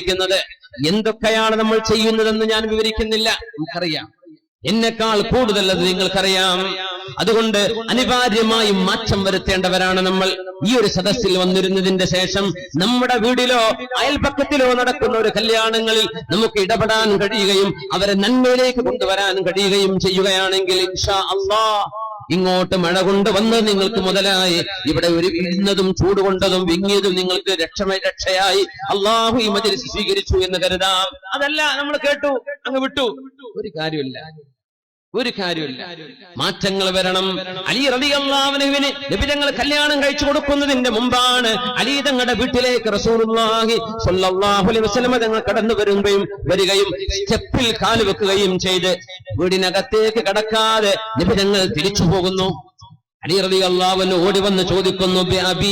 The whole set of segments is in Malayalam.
വിവരിക്കുന്നത്. എന്തൊക്കെയാണ് നമ്മൾ ചെയ്യുന്നതെന്ന് ഞാൻ വിവരിക്കുന്നില്ല, നമുക്കറിയാം. എന്നെക്കാൾ കൂടുതൽ അത് നിങ്ങൾക്കറിയാം. അതുകൊണ്ട് അനിവാര്യമായും മാറ്റം വരുത്തേണ്ടവരാണ് നമ്മൾ. ഈ ഒരു സദസ്സിൽ വന്നിരുന്നതിന്റെ ശേഷം നമ്മുടെ വീടിലോ അയൽപക്കത്തിലോ നടക്കുന്ന ഒരു കല്യാണങ്ങളിൽ നമുക്ക് ഇടപെടാൻ കഴിയുകയും അവരെ നന്മയിലേക്ക് കൊണ്ടുവരാൻ കഴിയുകയും ചെയ്യുകയാണെങ്കിൽ ഇൻഷാ അല്ലാഹ് ഇങ്ങോട്ട് മഴ കൊണ്ട് വന്ന് നിങ്ങൾക്ക് മുതലായി ഇവിടെ ഒരു ഇടുന്നതും ചൂടുകൊണ്ടതും വിങ്ങിയതും നിങ്ങൾക്ക് രക്ഷയായി അള്ളാഹു ഈ മജ്‌ലിസ് സ്വീകരിച്ചു എന്ന് കരുതാം. അതല്ല, നമ്മൾ കേട്ടു അങ്ങ് വിട്ടു, ഒരു കാര്യമില്ല. മാറ്റങ്ങൾ വരണം. അലി റളിയല്ലാഹു അൻഹുവിന് നബി തങ്ങൾ കല്യാണം കഴിച്ചു കൊടുക്കുന്നതിന്റെ മുമ്പാണ് അലി തങ്ങളുടെ വീട്ടിലേക്ക് റസൂലുള്ളാഹി സ്വല്ലല്ലാഹു അലൈഹി വസല്ലം തങ്ങൾ കടന്നു വരികയും സ്റ്റെപ്പിൽ കാല് വെക്കുകയും ചെയ്ത് വീടിനകത്തേക്ക് കടക്കാതെ നബി തങ്ങൾ തിരിച്ചു പോകുന്നു. അലി റളിയല്ലാഹു അൻഹു ഓടി വന്ന് ചോദിക്കുന്നു, ബിഅബീ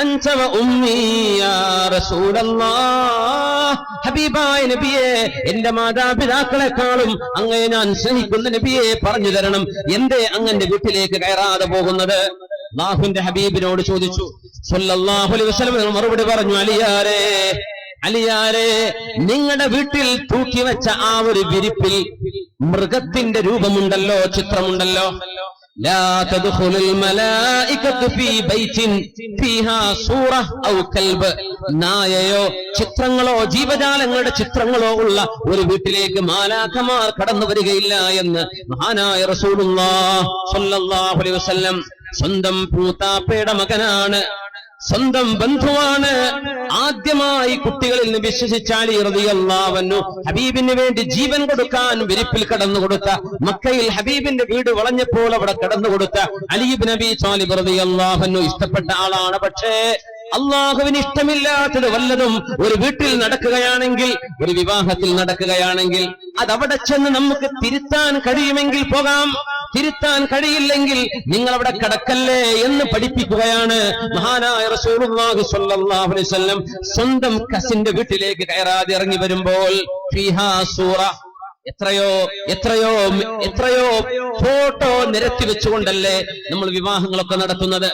അൻത വ ഉമ്മീ യാ റസൂലല്ലാഹ്, ഹബീബായ നബിയെ, എന്റെ മാതാപിതാക്കളെക്കാളും അങ്ങയെ ഞാൻ സ്നേഹിക്കുന്ന നബിയെ, പറഞ്ഞു തരണം, എന്തേ അങ്ങന്റെ വീട്ടിലേക്ക് കയറാതെ പോകുന്നത്? അല്ലാഹുവിന്റെ ഹബീബിനോട് ചോദിച്ചു. സ്വല്ലല്ലാഹു അലൈഹി വസല്ലം മറുപടി പറഞ്ഞു, അലിയാരെ, നിങ്ങളുടെ വീട്ടിൽ തൂക്കി വെച്ച ആ ഒരു വിരിപ്പിൽ മൃഗത്തിന്റെ രൂപമുണ്ടല്ലോ, ചിത്രമുണ്ടല്ലോ. لا تدخل الملائكة في بيت فيها صورة أو كلب. നായയോ ചിത്രങ്ങളോ ജീവജാലങ്ങളുടെ ചിത്രങ്ങളോ ഉള്ള ഒരു വീട്ടിലേക്ക് മാലാഖമാർ കടന്നു വരികയില്ല എന്ന് മഹാനായ റസൂലുള്ളാഹി സ്വല്ലല്ലാഹു അലൈഹി വസല്ലം. സ്വന്തം പൂത്താപ്പയുടെ മകനാണ്, സ്വന്തം ബന്ധുവാണ്. ആദ്യമായി കുട്ടികളിൽ നിന്ന് വിശ്വസിച്ച അലി റളിയല്ലാഹു അൻഹു ഹബീബിന് വേണ്ടി ജീവൻ കൊടുക്കാൻ വിരിപ്പിൽ കടന്നുകൊടുത്ത, മക്കയിൽ ഹബീബിന്റെ വീട് വളഞ്ഞപ്പോൾ അവിടെ കടന്നുകൊടുത്ത അലി ഇബ്നു അബീ ത്വാലിബ് റളിയല്ലാഹു അൻഹു ഇഷ്ടപ്പെട്ട ആളാണ്. പക്ഷേ അള്ളാഹുവിന് ഇഷ്ടമില്ലാത്തത് വല്ലതും ഒരു വീട്ടിൽ നടക്കുകയാണെങ്കിൽ, ഒരു വിവാഹത്തിൽ നടക്കുകയാണെങ്കിൽ, അതവിടെ ചെന്ന് നമുക്ക് തിരുത്താൻ കഴിയുമെങ്കിൽ പോകാം, തിരുത്താൻ കഴിയില്ലെങ്കിൽ നിങ്ങൾ അവിടെ കടക്കല്ലേ എന്ന് പഠിപ്പിക്കുകയാണ് മഹാനായ റസൂലുള്ളാഹി സ്വല്ലല്ലാഹു അലൈഹി വസല്ലം. സ്വന്തം കസിന്റെ വീട്ടിലേക്ക് കയറാതെ ഇറങ്ങി വരുമ്പോൾ ഫീഹാ സൂറ, എത്രയോ ഫോട്ടോ നിരത്തി വെച്ചുകൊണ്ടല്ലേ നമ്മൾ വിവാഹങ്ങളൊക്കെ നടത്തുന്നത്.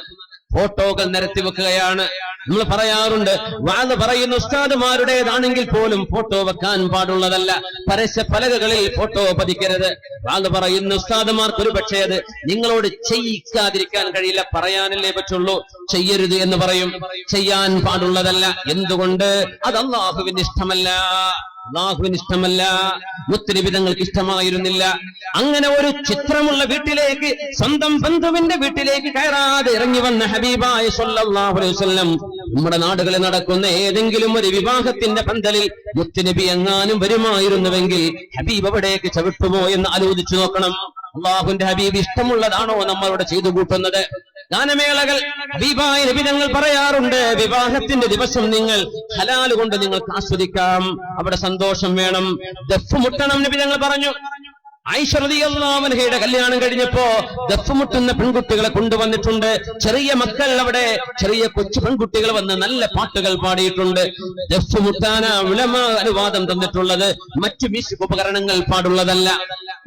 ഫോട്ടോകൾ നിരത്തി വെക്കുകയാണ്. നമ്മൾ പറയാറുണ്ട്, വാദ പറയുന്ന ഉസ്താദുമാരുടേതാണെങ്കിൽ പോലും ഫോട്ടോ വെക്കാൻ പാടുള്ളതല്ല, പരസ്യ പലകകളിൽ ഫോട്ടോ പതിക്കരുത്. വാദ പറയുന്ന ഉസ്താദുമാർക്ക് ഒരു പക്ഷേ അത് നിങ്ങളോട് ചെയ്യിക്കാതിരിക്കാൻ കഴിയില്ല, പറയാനല്ലേ പറ്റുള്ളൂ. ചെയ്യരുത് എന്ന് പറയും, ചെയ്യാൻ പാടുള്ളതല്ല. എന്തുകൊണ്ട്? അത് അല്ലാഹുവിന് ഇഷ്ടമല്ല, മുത്തനബി തങ്ങൾക്ക് ഇഷ്ടമായിരുന്നില്ല. അങ്ങനെ ഒരു ചിത്രമുള്ള വീട്ടിലേക്ക്, സ്വന്തം ബന്ധുവിന്റെ വീട്ടിലേക്ക് കയറാതെ ഇറങ്ങി വന്ന ഹബീബായ സ്വല്ലല്ലാഹു അലൈഹി വസല്ലം നമ്മുടെ നാടുകളിൽ നടക്കുന്ന ഏതെങ്കിലും ഒരു വിവാഹത്തിന്റെ പന്തലിൽ മുത്തനബി എങ്ങാനും വരുമായിരുന്നുവെങ്കിൽ ഹബീബ് അവിടേക്ക് ചവിട്ടുമോ എന്ന് ആലോചിച്ചു നോക്കണം. അല്ലാഹുവിന്റെ ഹബീബ് ഇഷ്ടമുള്ളതാണോ നമ്മളിവിടെ ചെയ്തു കൂട്ടുന്നത്? ഗാനമേളകൾ ഹബീബായ നബി തങ്ങൾ പറയാറുണ്ട്, വിവാഹത്തിന്റെ ദിവസം നിങ്ങൾ ഹലാൽ കൊണ്ട് നിങ്ങൾക്ക് ആസ്വദിക്കാം, അവിടെ സന്തോഷം വേണം, ദഫ് മുട്ടണം നബി തങ്ങൾ പറഞ്ഞു. ആയിഷ റളിയല്ലാഹു അൻഹയുടെ കല്യാണം കഴിഞ്ഞപ്പോ ദഫ് മുട്ടുന്ന പെൺകുട്ടികളെ കൊണ്ടുവന്നിട്ടുണ്ട്. ചെറിയ മക്കൾ, അവിടെ ചെറിയ കൊച്ചു പെൺകുട്ടികൾ വന്ന് നല്ല പാട്ടുകൾ പാടിയിട്ടുണ്ട്. ദഫ് മുട്ടാനാ ഉലമാ അനുവാദം തന്നിട്ടുള്ളത്, മറ്റു മ്യൂസിക് ഉപകരണങ്ങൾ പാടുള്ളതല്ല.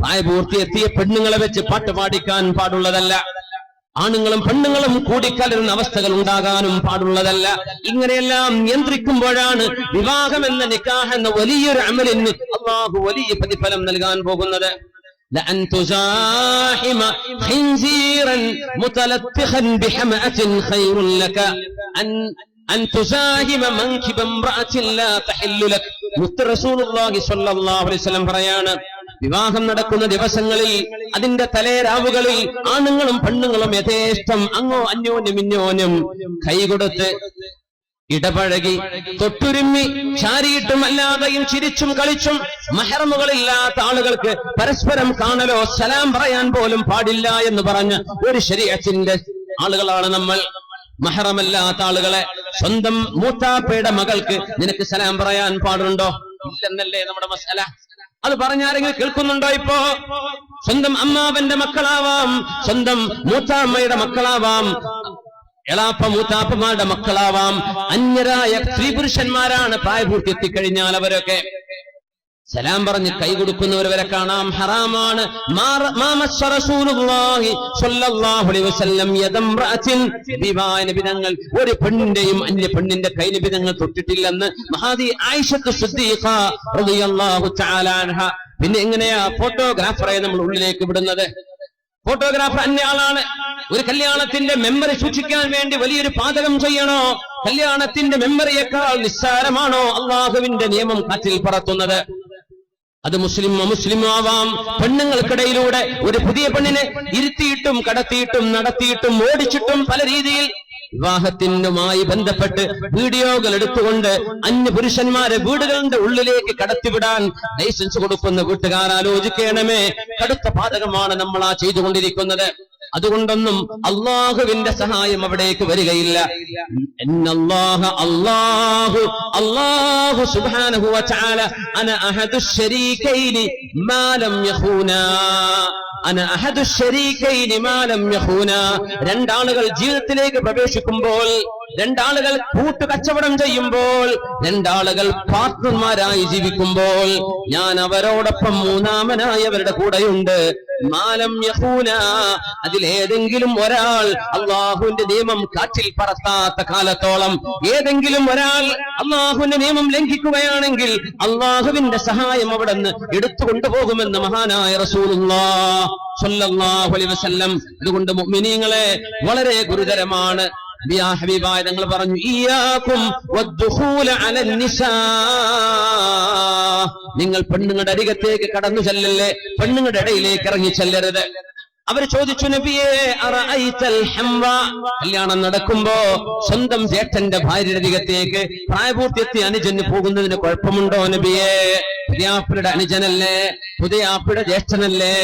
പ്രായപൂർത്തിയെത്തിയ പെണ്ണുങ്ങളെ വെച്ച് പാട്ട് പാടിക്കാൻ പാടുള്ളതല്ല. ആണുങ്ങളും പെണ്ണുങ്ങളും കൂടിക്കലരുന്ന അവസ്ഥകൾ ഉണ്ടാകാനും പാടുള്ളതല്ല. ഇങ്ങനെയെല്ലാം നിയന്ത്രിക്കുമ്പോഴാണ് വിവാഹം എന്ന നിക്കാഹ് എന്ന വലിയൊരു അമലിന് അല്ലാഹു വലിയ പ്രതിഫലം നൽകാൻ പോകുന്നത്. لأن تزاحم خنزيرا متلطخا بحمأة خير لك أن تزاحم منكب امرأة لا تحل لك. മുത്ത് റസൂലുള്ളാഹി സ്വല്ലല്ലാഹു അലൈഹി വസല്ലം പറയാണ്, വിവാഹം നടക്കുന്ന ദിവസങ്ങളിൽ, അതിന്റെ തലേരാവുകളിൽ ആണുങ്ങളും പെണ്ണുങ്ങളും യഥേഷ്ടം അന്യോന്യം കൈകൊടുത്ത് ഇടപഴകി തൊട്ടുരുമ്മി ചാരിയിട്ടും അല്ലാതെയും ചിരിച്ചും കളിച്ചും മഹ്റമുകളില്ലാത്ത ആളുകൾക്ക് പരസ്പരം കാണലോ സലാം പറയാൻ പോലും പാടില്ല എന്ന് പറഞ്ഞ ഒരു ശരീഅത്തിന്റെ ആളുകളാണ് നമ്മൾ. മഹ്റമല്ലാത്ത ആളുകളെ, സ്വന്തം മൂത്താപ്പയുടെ മകൾക്ക് നിനക്ക് സലാം പറയാൻ പാടുണ്ടോ? ഇല്ലെന്നല്ലേ നമ്മുടെ മസല. അത് പറഞ്ഞാരെങ്കിലും കേൾക്കുന്നുണ്ടോ? ഇപ്പോ സ്വന്തം അമ്മാവന്റെ മക്കളാവാം, സ്വന്തം മൂത്താമ്മയുടെ മക്കളാവാം, എളാപ്പ മൂത്താപ്പമാരുടെ മക്കളാവാം, അന്യരായ സ്ത്രീ പുരുഷന്മാരാണ് പ്രായപൂർത്തി എത്തിക്കഴിഞ്ഞാൽ അവരൊക്കെ സലാം പറഞ്ഞ് കൈ കൊടുക്കുന്നവർ വരെ കാണാം, ഹറാമാണ്. നിബിതങ്ങൾ ഒരു പെണ്ണിന്റെയും അന്യ പെണ്ണിന്റെ കൈ നിബിതങ്ങൾ തൊട്ടിട്ടില്ലെന്ന് മഹാദി ആയിഷത്ത് സിദ്ദീഖ റളിയല്ലാഹു തആല അൻഹ. പിന്നെ എങ്ങനെയാ ഫോട്ടോഗ്രാഫറെ നമ്മൾ ഉള്ളിലേക്ക് വിടുന്നത്? ഫോട്ടോഗ്രാഫർ അന്യ ആളാണ്. ഒരു കല്യാണത്തിന്റെ മെമ്മറി സൂക്ഷിക്കാൻ വേണ്ടി വലിയൊരു പാതകം ചെയ്യണോ? കല്യാണത്തിന്റെ മെമ്മറിയേക്കാൾ നിസ്സാരമാണോ അള്ളാഹുവിന്റെ നിയമം കാറ്റിൽ പറത്തുന്നത്? അത് മുസ്ലിം അമുസ്ലിം ആവാം. പെണ്ണുങ്ങൾക്കിടയിലൂടെ ഒരു പുതിയ പെണ്ണിനെ ഇരുത്തിയിട്ടും കടത്തിയിട്ടും നടത്തിയിട്ടും ഓടിച്ചിട്ടും പല രീതിയിൽ വിവാഹത്തിനുമായി ബന്ധപ്പെട്ട് വീഡിയോകൾ എടുത്തുകൊണ്ട് അന്യ പുരുഷന്മാരെ വീടുകളുടെ ഉള്ളിലേക്ക് കടത്തിവിടാൻ ലൈസൻസ് കൊടുക്കുന്ന വീട്ടുകാർ ആലോചിക്കണമേ. കടുത്ത പാതകമാണ് നമ്മൾ ആ ചെയ്തുകൊണ്ടിരിക്കുന്നത്. അതുകൊണ്ടൊന്നും അള്ളാഹുവിന്റെ സഹായം അവിടേക്ക് വരികയില്ല. അല്ലാഹു സുബ്ഹാനഹു വ തആല അന അഹദുശ് ശരീകൈനി മാ ലം യഖൂനാ. രണ്ടാളുകൾ ജീവിതത്തിലേക്ക് പ്രവേശിക്കുമ്പോൾ, രണ്ടാളുകൾ കൂട്ടുകച്ചവടം ചെയ്യുമ്പോൾ, രണ്ടാളുകൾ പാർട്ട്ണർമാരായി ജീവിക്കുമ്പോൾ ഞാൻ അവരോടൊപ്പം മൂന്നാമനായി അവരുടെ കൂടെയുണ്ട്. മാലം യഖൂന, അതിലേതെങ്കിലും ഒരാൾ അള്ളാഹുവിന്റെ നിയമം കാറ്റിൽ പറത്താത്ത കാലത്തോളം, ഏതെങ്കിലും ഒരാൾ അള്ളാഹുവിന്റെ നിയമം ലംഘിക്കുകയാണെങ്കിൽ അള്ളാഹുവിന്റെ സഹായം അവിടെ നിന്ന് എടുത്തുകൊണ്ടുപോകുമെന്ന് മഹാനായ റസൂലുള്ളാഹി സ്വല്ലല്ലാഹു അലൈഹി വസല്ലം. അതുകൊണ്ട് മുഅ്മിനീങ്ങളെ വളരെ ഗുരുതരമാണ്. ഹബീബായ തങ്ങൾ പറഞ്ഞു, ഇയ്യാകും വദ്ദുഖൂല അലൻ നിസാ. നിങ്ങൾ പെണ്ണുങ്ങളുടെ അരികത്തേക്ക് കടന്നു ചെല്ലല്ലേ, പെണ്ണുങ്ങളുടെ ഇടയിലേക്ക് ഇറങ്ങി ചെല്ലരുത്. അവർ ചോദിച്ചു, നബിയേ അറഅയ്തൽ ഹംവ, കല്യാണം നടക്കുമ്പോ സ്വന്തം ജേഷ്ഠന്റെ ഭാര്യയുടെ അരികത്തേക്ക് പ്രായപൂർത്തിയെത്തിയ അനുജന് പോകുന്നതിന് കുഴപ്പമുണ്ടോ നബിയേ? പുതിയാപ്പിളുടെ അനുജനല്ലേ, പുതിയാപ്പിളുടെ ജ്യേഷ്ഠനല്ലേ?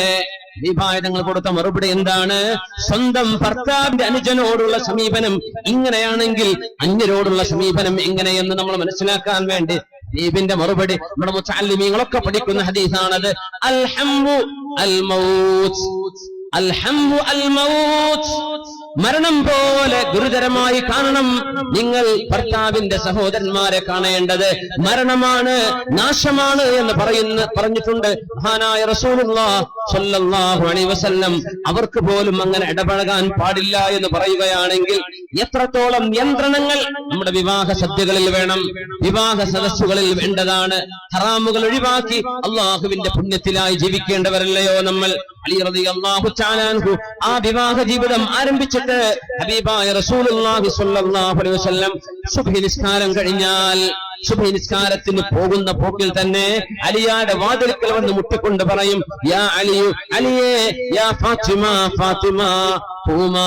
വിഭാഗങ്ങൾ കൊടുത്ത മറുപടി എന്താണ്? സ്വന്തം ഭർത്താവിന്റെ അനുജനോടുള്ള സമീപനം ഇങ്ങനെയാണെങ്കിൽ അന്യരോടുള്ള സമീപനം എങ്ങനെയെന്ന് നമ്മൾ മനസ്സിലാക്കാൻ വേണ്ടി ദീപിന്റെ മറുപടി നമ്മുടെ മുതഅല്ലിമീങ്ങളൊക്കെ പഠിക്കുന്ന ഹദീസാണത്. അൽ ഹംവു അൽ മൗത്ത്, അൽ ഹംവു അൽ മൗത്ത്, മരണം പോലെ ഗുരുതരമായി കാണണം നിങ്ങൾ ഭർത്താവിന്റെ സഹോദരന്മാരെ കാണേണ്ടത്. മരണമാണ്, നാശമാണ് എന്ന് പറഞ്ഞിട്ടുണ്ട് മഹാനായ റസൂലുള്ളാഹി സ്വല്ലല്ലാഹു അലൈഹി വസല്ലം. അവർക്ക് പോലും അങ്ങനെ ഇടപഴകാൻ പാടില്ല എന്ന് പറയുകയാണെങ്കിൽ എത്രത്തോളം നിയന്ത്രണങ്ങൾ നമ്മുടെ വിവാഹ സദ്യകളിൽ വേണം, വിവാഹ സദസ്സുകളിൽ വേണ്ടതാണ്. ഹറാമുകൾ ഒഴിവാക്കി അള്ളാഹുവിന്റെ പുണ്യത്തിലായി ജീവിക്കേണ്ടവരല്ലയോ നമ്മൾ? അലി റളിയല്ലാഹു തആല അൻഹു ആ വിവാഹ ജീവിതം ആരംഭിച്ചിട്ട് ഹബീബായ റസൂലുള്ളാഹി സ്വല്ലല്ലാഹു അലൈഹി വസല്ലം സുബ്ഹി നിസ്കാരം കഴിഞ്ഞാൽ, സുബ്ഹി നിസ്കാരത്തിന് പോകുന്ന പോക്കിൽ തന്നെ അലിയാടെ വാതിൽക്കൽ വന്ന് മുട്ടിക്കൊണ്ട് പറയും, യാ അലിയു, അലിയേ, യാ ഫാത്തിമ, ഫാത്തിമ ഖൂമാ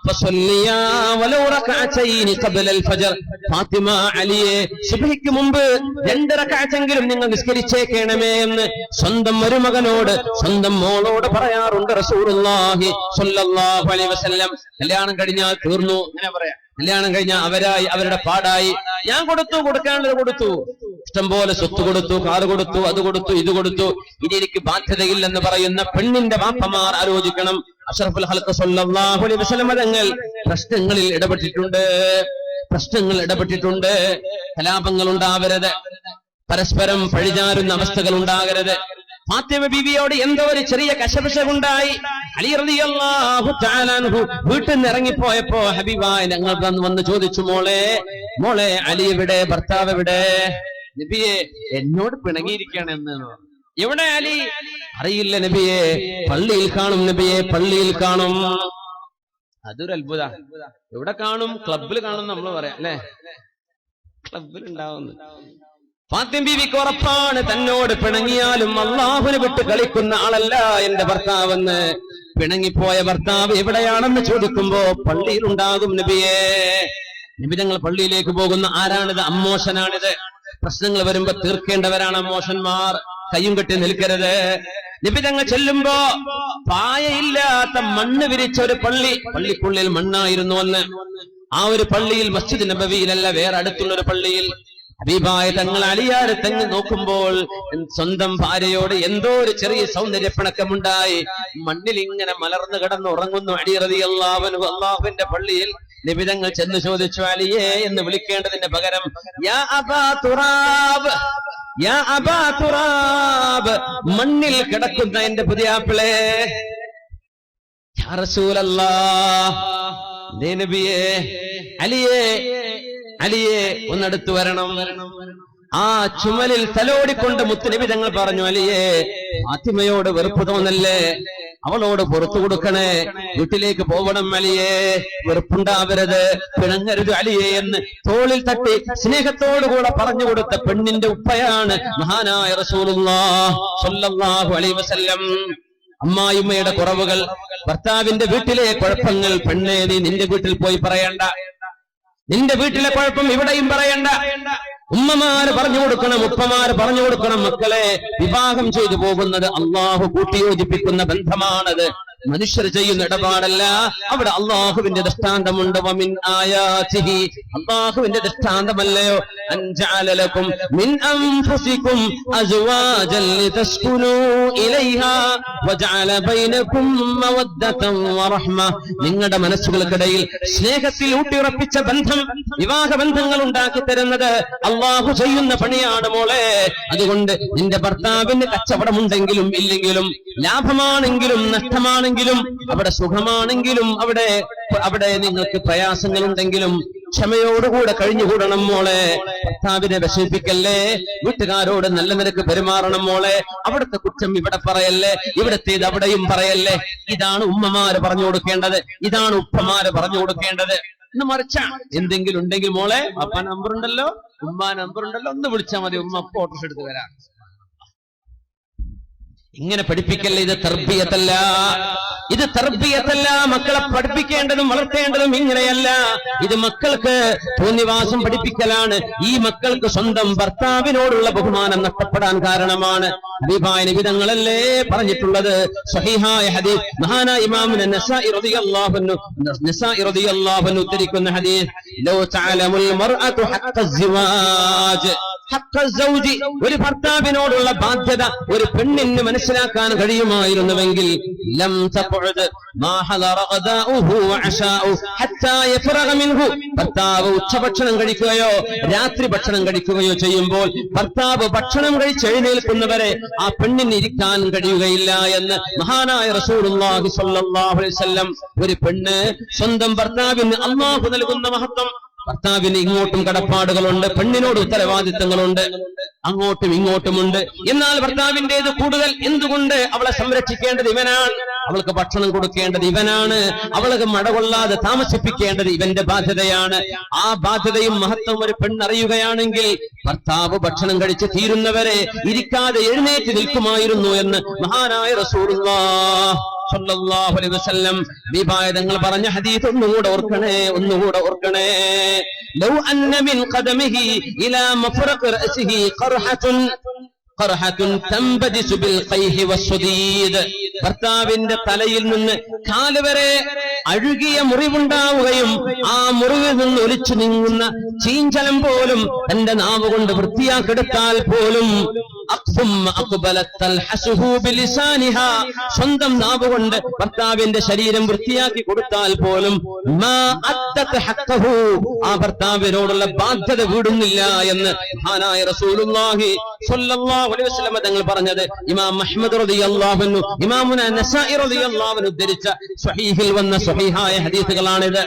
ഫസല്ലിയാ വലൗ റകഅതൈനി ഖബ്ല അൽ ഫജ്ർ. ഫാത്തിമ, അലിയേ, സുബ്ഹിക്ക് മുമ്പ് 2 റകഅത്തെങ്കിലും നിങ്ങൾ നിസ്കരിച്ചേക്കണമേ എന്ന് സ്വന്തം മരുമകനോട്, സ്വന്തം മോളോട് പറയാറുണ്ട് റസൂലുള്ളാഹി സ്വല്ലല്ലാഹു അലൈഹി വസല്ലം. കല്യാണം കഴിഞ്ഞാൽ തീർന്നു, അങ്ങനെ പറയാം. കല്യാണം കഴിഞ്ഞാൽ അവരായി, അവരുടെ പാടായി. ഞാൻ കൊടുത്തു, കൊടുക്കാനുള്ളത് കൊടുത്തു, ഇഷ്ടംപോലെ സ്വത്ത് കൊടുത്തു, കാറ് കൊടുത്തു, അത് കൊടുത്തു, ഇത് കൊടുത്തു, ഇനി എനിക്ക് ബാധ്യതയില്ലെന്ന് പറയുന്ന പെണ്ണിന്റെ വാപ്പമാർ ആലോചിക്കണം. അഷ്റഫുൽ ഖൽഖ് സ്വല്ലല്ലാഹു അലൈഹി വസല്ലം തങ്ങൾ പ്രശ്നങ്ങളിൽ ഇടപെട്ടിട്ടുണ്ട്. കലാപങ്ങൾ ഉണ്ടാവരുത്, പരസ്പരം പഴിചാരുന്ന അവസ്ഥകൾ ഉണ്ടാകരുത്. ഫാത്തിമ ബീവിയോട് എന്തോ ഒരു ചെറിയ കശപിശകുണ്ടായി. അലി റളിയല്ലാഹു തആല അൻഹു വീട്ടിൽ നിന്ന് ഇറങ്ങിപ്പോയപ്പോ ഹബീബായ ഞങ്ങൾ വന്ന് ചോദിച്ചു, മോളെ അലി എവിടെ, ഭർത്താവ് എവിടെ? നബിയെ, എന്നോട് പിണങ്ങിയിരിക്കുകയാണെന്ന്. എവിടെ അലി? അറിയില്ല നബിയെ, പള്ളിയിൽ കാണും നബിയെ, പള്ളിയിൽ കാണും. അതൊരു അത്ഭുത. എവിടെ കാണും? ക്ലബിൽ കാണും നമ്മൾ പറയാം അല്ലെ, ക്ലബിൽ ഉണ്ടാവുന്നു. ഫാത്തിമ ബീവിക്ക് ഉറപ്പാണ്, തന്നോട് പിണങ്ങിയാലും അള്ളാഹുവിനെ വിട്ട് കളിക്കുന്ന ആളല്ല എന്റെ ഭർത്താവെന്ന്. പിണങ്ങിപ്പോയ ഭർത്താവ് എവിടെയാണെന്ന് ചോദിക്കുമ്പോ പള്ളിയിൽ ഉണ്ടാകും നബിയെ. നബി തങ്ങൾ പള്ളിയിലേക്ക് പോകുന്ന ആരാണിത്? അമ്മോശനാണിത്. പ്രശ്നങ്ങൾ വരുമ്പോ തീർക്കേണ്ടവരാണ് അമ്മോശന്മാർ. കയ്യും കെട്ടി നിൽക്കരുത്. നബി തങ്ങൾ ചെല്ലുമ്പോ പായയില്ലാത്ത മണ്ണ് വിരിച്ച ഒരു പള്ളിക്കുള്ളിൽ മണ്ണായിരുന്നു അന്ന്. ആ ഒരു പള്ളിയിൽ, മസ്ജിദ് നബവിയിലല്ല, വേറെ അടുത്തുള്ള ഒരു പള്ളിയിൽ ഹബീബായ തങ്ങൾ അലിയാരെ തങ്ങി നോക്കുമ്പോൾ സ്വന്തം ഭാര്യയോട് എന്തോ ഒരു ചെറിയ സൗന്ദര്യപ്പിണക്കമുണ്ടായി. മണ്ണിൽ ഇങ്ങനെ മലർന്നു കിടന്ന് ഉറങ്ങുന്നു അലി റളിയല്ലാഹു അൻഹു. അല്ലാഹുവിന്റെ പള്ളിയിൽ നബി തങ്ങൾ ചെന്ന് ചോദിച്ചു, അലിയേ എന്ന് വിളിക്കേണ്ടതിന്റെ പകരം യാ അബാ തുറാബ്, യാ അബാ തുറാബ്, മണ്ണിൽ കിടക്കുന്ന എന്റെ പുതിയാപ്പിളെ. യാ റസൂലല്ലാഹ്, നബിയേ, അലിയെ ഒന്നടുത്തു വരണം. ആ ചുമലിൽ തലോടിക്കൊണ്ട് മുത്തുനബി തങ്ങൾ പറഞ്ഞു, അലിയെ, ഫാത്തിമയോട് വെറുപ്പ് തോന്നല്ലേ, അവളോട് പുറത്തു കൊടുക്കണേ, വീട്ടിലേക്ക് പോകണം അലിയെ, വെറുപ്പുണ്ടാവരുത്, പിണങ്ങരുത് അലിയെ എന്ന് തോളിൽ തട്ടി സ്നേഹത്തോടുകൂടെ പറഞ്ഞു കൊടുത്ത പെണ്ണിന്റെ ഉപ്പയാണ് മഹാനായ റസൂലുള്ളാഹി സ്വല്ലല്ലാഹു അലൈഹി വസല്ലം. അമ്മായിമ്മയുടെ കുറവുകൾ, ഭർത്താവിന്റെ വീട്ടിലെ കുഴപ്പങ്ങൾ, പെണ്ണേ നീ നിന്റെ വീട്ടിൽ പോയി പറയണ്ട, നിന്റെ വീട്ടിലെ കുഴപ്പം ഇവിടെയും പറയണ്ട. ഉമ്മമാര് പറഞ്ഞു കൊടുക്കണം, ഉപ്പമാര് പറഞ്ഞു കൊടുക്കണം, മക്കളെ വിവാഹം ചെയ്തു പോകുന്നത് അള്ളാഹു കൂട്ടിയോജിപ്പിക്കുന്ന ബന്ധമാണത്, മനുഷ്യർ ചെയ്യുന്ന ഇടപാടല്ല. അവിടെ അള്ളാഹുവിന്റെ ദൃഷ്ടാന്തമുണ്ട്. വമിൻ ആയാതിഹി, അള്ളാഹുവിന്റെ ദൃഷ്ടാന്തമല്ലയോ, അൻ ജഅല ലക്കും മിൻ അൻഫുസികും അസ്വാജൻ ലിതസ്കുനൂ ഇലൈഹാ വജഅല ബൈനകും മവദ്ദതൻ വറഹ്മ. നിങ്ങളുടെ മനസ്സുകൾക്കിടയിൽ സ്നേഹത്തിൽ ഊട്ടിയുറപ്പിച്ച ബന്ധം, വിവാഹ ബന്ധങ്ങൾ ഉണ്ടാക്കി തരുന്നത് അള്ളാഹു ചെയ്യുന്ന പണിയാണ് മോളെ. അതുകൊണ്ട് നിന്റെ ഭർത്താവിന് കച്ചവടമുണ്ടെങ്കിലും ഇല്ലെങ്കിലും, ലാഭമാണെങ്കിലും നഷ്ടമാണെങ്കിലും, അവിടെ സുഖമാണെങ്കിലും അവിടെ നിങ്ങൾക്ക് പ്രയാസങ്ങളുണ്ടെങ്കിലും ക്ഷമയോടുകൂടെ കഴിഞ്ഞുകൂടണം മോളെ. ഭർത്താവിനെ വിഷമിപ്പിക്കല്ലേ, വീട്ടുകാരോട് നല്ല നിരക്ക് പെരുമാറണം മോളെ. അവിടുത്തെ കുറ്റം ഇവിടെ പറയല്ലേ, ഇവിടത്തേത് അവിടെയും പറയല്ലേ. ഇതാണ് ഉമ്മമാര് പറഞ്ഞു കൊടുക്കേണ്ടത്, ഇതാണ് ഉപ്പമാര് പറഞ്ഞു കൊടുക്കേണ്ടത്. എന്ന് മറിച്ച എന്തെങ്കിലും ഉണ്ടെങ്കിൽ മോളെ, അപ്പ നമ്പറുണ്ടല്ലോ, ഉമ്മ നമ്പറുണ്ടല്ലോ, ഒന്ന് വിളിച്ചാൽ മതി, ഉമ്മ അപ്പൊ ഓട്ടോ എടുത്ത് വരാം. ഇങ്ങനെ പഠിപ്പിക്കല്ലേ, ഇത് തർബിയത്തല്ല, ഇത് തർബിയത്തല്ല. മക്കളെ പഠിപ്പിക്കേണ്ടതും വളർത്തേണ്ടതും ഇങ്ങനെയല്ല. ഇത് മക്കൾക്ക് തോന്നിവാസം പഠിപ്പിക്കലാണ്. ഈ മക്കൾക്ക് സ്വന്തം ഭർത്താവിനോടുള്ള ബഹുമാനം നഷ്ടപ്പെടാൻ കാരണമാണ്. ഹബീബായ നബി തങ്ങളല്ലേ പറഞ്ഞിട്ടുള്ളത്, സ്വഹീഹായ ഹദീസ്, മഹാനായ ഇമാം നസാഇ റളിയല്ലാഹു അൻഹു ഉദ്ധരിക്കുന്ന ഹദീസ്, ലൗ തഅലമുൽ മർഅതു ഹഖ്ഖ സിവാജ്, ഒരു ഭർത്താവിനോടുള്ള ബാധ്യത ഒരു പെണ്ണിന് മനസ്സിലാക്കാൻ കഴിയുമായിരുന്നുവെങ്കിൽ, ലം തഖഉദ് മാ ഹദറ ഖദാഉഹു വഅശാഉ ഹത്താ യഫറഗ മിൻഹു, ഭർത്താവ് ഉച്ചഭക്ഷണം കഴിക്കുകയോ രാത്രി ഭക്ഷണം കഴിക്കുകയോ ചെയ്യുമ്പോൾ ഭർത്താവ് ഭക്ഷണം കഴിച്ച് എഴുന്നേൽക്കുന്നവരെ ആ പെണ്ണിന് ഇരിക്കാൻ കഴിയുകയില്ല എന്ന് മഹാനായ റസൂലുള്ളാഹി സ്വല്ലല്ലാഹു അലൈഹി വസല്ലം. ഒരു പെണ്ണ് സ്വന്തം ഭർത്താവിന് അല്ലാഹു നൽകുന്ന മഹത്വം. ഭർത്താവിന് ഇങ്ങോട്ടും കടപ്പാടുകളുണ്ട്, പെണ്ണിനോട് ഉത്തരവാദിത്തങ്ങളുണ്ട്, അങ്ങോട്ടും ഇങ്ങോട്ടുമുണ്ട്. എന്നാൽ ഭർത്താവിന്റേത് കൂടുതൽ. എന്തുകൊണ്ട്? അവളെ സംരക്ഷിക്കേണ്ടത് ഇവനാണ്, അവൾക്ക് ഭക്ഷണം കൊടുക്കേണ്ടത് ഇവനാണ്, അവൾക്ക് മഴ കൊള്ളാതെ താമസിപ്പിക്കേണ്ടത് ഇവന്റെ ബാധ്യതയാണ്. ആ ബാധ്യതയും മഹത്വം ഒരു പെണ്ണറിയുകയാണെങ്കിൽ ഭർത്താവ് ഭക്ഷണം കഴിച്ച് തീരുന്നവരെ ഇരിക്കാതെ എഴുന്നേറ്റ് നിൽക്കുമായിരുന്നു എന്ന് മഹാനായ റസൂലുള്ളാഹി സ്വല്ലല്ലാഹു അലൈഹി വസല്ലം വിഭായതങ്ങൾ പറഞ്ഞ ഹദീസ് ഒന്നുകൂടെ ഓർക്കണേ. ലൗ അന്ന മിൻ ഖദമിഹി ഇലാ മഫറഖ് റഅസിഹി ഖർഹത്തുൻ തംബദിസു ബിൽ ഖൈഹി വസ്സുദീദ്, ഭർത്താവിന്റെ തലയിൽ നിന്ന് കാല് വരെ അഴുകിയ മുറിവുണ്ടാവുകയും ആ മുറിവിൽ നിന്ന് ഒലിച്ചു നീങ്ങുന്ന ചീഞ്ചലം പോലും തന്റെ നാവ് കൊണ്ട് വൃത്തിയാക്കെടുത്താൽ പോലും, സ്വന്തം നാവ് കൊണ്ട് ഭർത്താവിന്റെ ശരീരം വൃത്തിയാക്കി കൊടുത്താൽ പോലും ആ ഭർത്താവിനോടുള്ള ബാധ്യത വീടുന്നില്ല എന്ന് മഹാനായ റസൂലുള്ളാഹി സ്വല്ലല്ലാഹു അലൈഹി വസല്ലം തങ്ങൾ പറഞ്ഞത് ഇമാം അഹ്മദ് റളിയല്ലാഹു അൻഹു, ഇമാമുന നസാഇ റളിയല്ലാഹു അൻഹു ഉദ്ധരിച്ച സ്വഹീഹിൽ വന്ന സ്വഹീഹായ ഹദീസുകളാണിത്.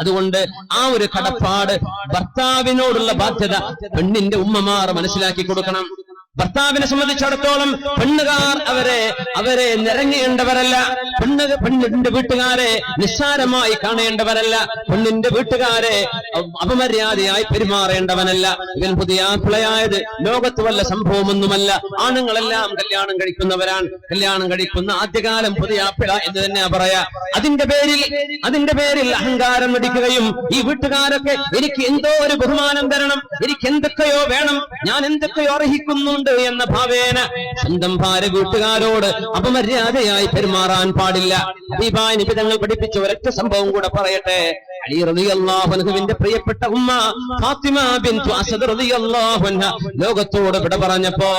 അതുകൊണ്ട് ആ ഒരു കടപ്പാട്, ഭർത്താവിനോടുള്ള ബാധ്യത പെണ്ണിന്റെ ഉമ്മമാർ മനസ്സിലാക്കി കൊടുക്കണം. ഭർത്താവിനെ സംബന്ധിച്ചിടത്തോളം പെണ്ണുകാർ അവരെ നിരങ്ങേണ്ടവരല്ല, പെണ്ണിന്റെ വീട്ടുകാരെ നിസ്സാരമായി കാണേണ്ടവരല്ല, പെണ്ണിന്റെ വീട്ടുകാരെ അപമര്യാദയായി പെരുമാറേണ്ടവനല്ല. ഇവൻ പുതിയാപ്പിളയായത് ലോകത്ത് വല്ല സംഭവമൊന്നുമല്ല. ആണുങ്ങളെല്ലാം കല്യാണം കഴിക്കുന്നവരാണ്. കല്യാണം കഴിക്കുന്ന ആദ്യകാലം പുതിയാപ്പിള എന്ന് തന്നെ പറയാ. അതിന്റെ പേരിൽ അഹങ്കാരം നടിക്കുകയും ഈ വീട്ടുകാരൊക്കെ എനിക്ക് എന്തോ ഒരു ബഹുമാനം തരണം, എനിക്ക് എന്തൊക്കെയോ വേണം, ഞാൻ എന്തൊക്കെയോ അർഹിക്കുന്നു എന്ന ഭാവേന സ്വന്തം ഭാര്യ വീട്ടുകാരോട് അപമര്യാദയായി പെരുമാറാൻ പാടില്ല. ഹബീബായ നബി തങ്ങൾ പഠിപ്പിച്ച ഒരൊറ്റ സംഭവം കൂടെ പറയട്ടെ. അലി റളിയല്ലാഹു അൻഹുവിന്റെ പ്രിയപ്പെട്ട ഉമ്മ ഫാത്തിമ ബിൻതു അസദ് റളിയല്ലാഹു അൻഹ ലോകത്തോട് വിട പറഞ്ഞപ്പോ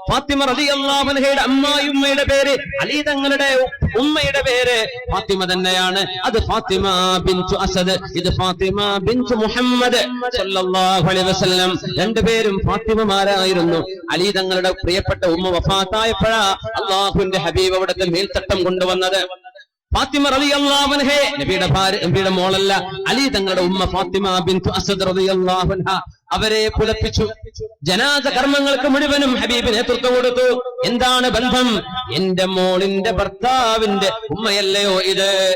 ഫാത്തിമ റളിയല്ലാഹു അൻഹയുടെ അമ്മായിയുമ്മയുടെ പേര് അലി തങ്ങളുടെ ഉമ്മയുടെ പേര് ഫാത്തിമ തന്നെയാണ്. അത് ഫാത്തിമ ബിൻതു അസദ്, ഇത് ഫാത്തിമ ബിൻതു മുഹമ്മദ് സല്ലല്ലാഹു അലൈഹി വസല്ലം. രണ്ടുപേരും ഫാത്തിമമാരായിരുന്നു. അലി തങ്ങളുടെ പ്രിയപ്പെട്ട ഉമ്മ വഫാത്തായപ്പോഴാ അള്ളാഹുവിന്റെ ഹബീബ് അവിടുത്തെ മേൽത്തട്ടം കൊണ്ടുവന്നത്. ഫാത്തിമ റളിയല്ലാഹു അൻഹ നബിയുടെ ഭാര്യ, നബിയുടെ മോളല്ല, അലി തങ്ങളുടെ ഉമ്മ ഫാത്തിമ ബിൻതു അസദ് റളിയല്ലാഹു അൻഹ അവരെ പുലപ്പിച്ചു. ജനാസ കർമ്മങ്ങൾക്ക് മുഴുവനും ഹബീബ് നേതൃത്വം കൊടുത്തു. എന്താണ് ബന്ധം? എന്റെ മോളിന്റെ ഭർത്താവിന്റെ ഉമ്മയല്ലയോ ഇത്?